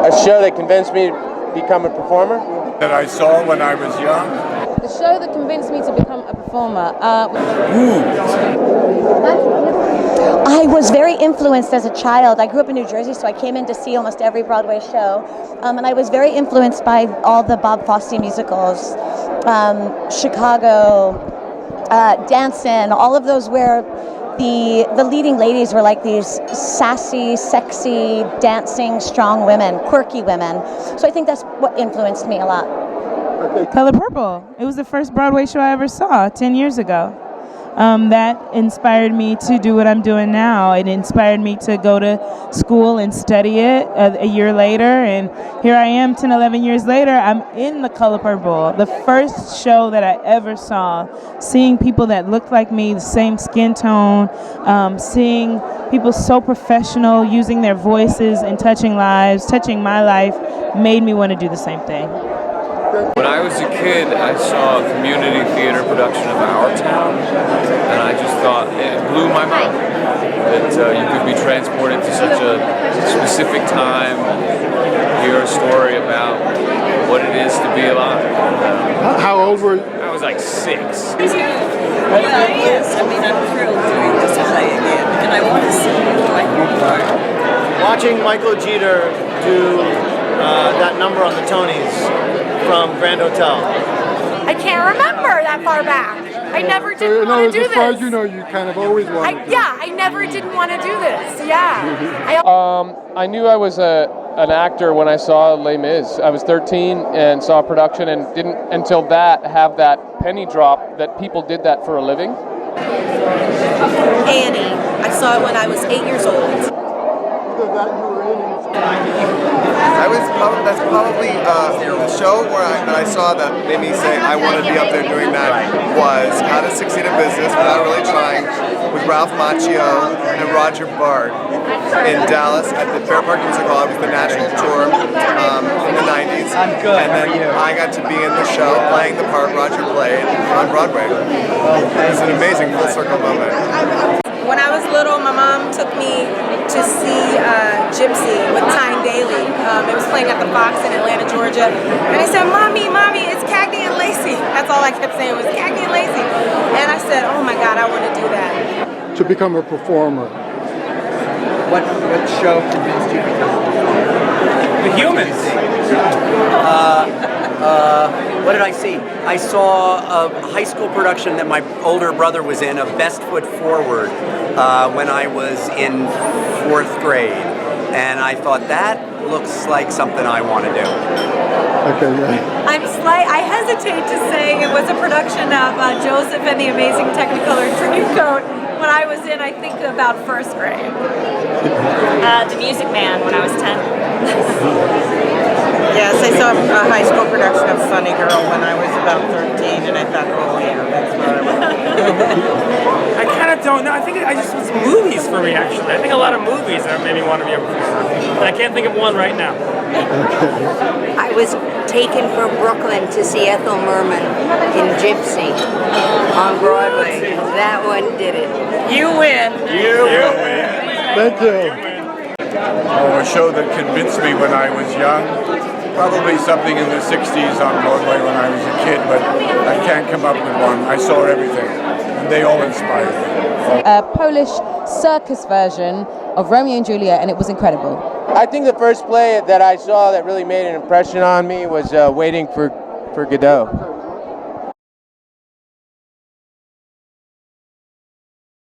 A show that convinced me to become a performer? That I saw when I was young. The show that convinced me to become a performer. I was very influenced as a child. I grew up in New Jersey, so I came in to see almost every Broadway show. And I was very influenced by all the Bob Fosse musicals, Chicago, Dancin', all of those where the leading ladies were like these sassy, sexy, dancing, strong women, quirky women. So I think that's what influenced me a lot. Color Purple. It was the first Broadway show I ever saw 10 years ago. That inspired me to do what I'm doing now. It inspired me to go to school and study it a year later, and here I am 10, 11 years later, I'm in The Color Purple, the first show that I ever saw, seeing people that looked like me, the same skin tone, seeing people so professional, using their voices and touching lives, touching my life, made me want to do the same thing. When I was a kid, I saw a community theater production of Our Town, and I just thought it blew my mind that you could be transported to such a specific time and hear a story about what it is to be alive. How old were you? I was like 6. Yes, I mean, I'm thrilled doing this play again, and I want to see what you are. Watching Michael Jeter do that number on the Tonys from Grand Hotel. I can't remember that far back. I never did want to do this. As far as you know, you kind of always wanted to. Yeah, I never didn't want to do this. Yeah. I knew I was an actor when I saw Les Mis. I was 13 and saw a production and didn't until that have that penny drop that people did that for a living. Annie. I saw it when I was 8 years old. That's probably the show where I saw that made me say I want to be up there doing that was How to Succeed in Business Without Really Trying with Ralph Macchio and Roger Bard in Dallas at the Fair Park Music Hall. It was the national tour in the 90s. And then I got to be in the show playing the part Roger played on Broadway. It was an amazing full circle moment. When I was little, my mom took me to see Gypsy with Tyne Daly. It was playing at the Fox in Atlanta, Georgia. And I said, Mommy, it's Cagney and Lacey. That's all I kept saying was Cagney and Lacey. And I said, oh my God, I want to do that. To become a performer. What show convinced you to become a performer? The Humans. What did I see? I saw a high school production that my older brother was in of Best Foot Forward when I was in 4th grade. And I thought, that looks like something I want to do. Okay, yeah. I hesitate to say it was a production of Joseph and the Amazing Technicolor Dreamcoat when I was in, I think, about 1st grade. The Music Man when I was 10. Yes, I saw a high school production of Funny Girl when I was about 13, and I thought, oh yeah, that's what I want to do. I kind of don't know. I think it's movies for me, actually. I think a lot of movies that made me want to be a performer. And I can't think of one right now. I was taken from Brooklyn to see Ethel Merman in Gypsy on Broadway. That one did it. You win. You win. Thank you. Oh, a show that convinced me when I was young. Probably something in the 60s on Broadway when I was a kid, but I can't come up with one. I saw everything, and they all inspired me. A Polish circus version of Romeo and Juliet, and it was incredible. I think the first play that I saw that really made an impression on me was Waiting for Godot.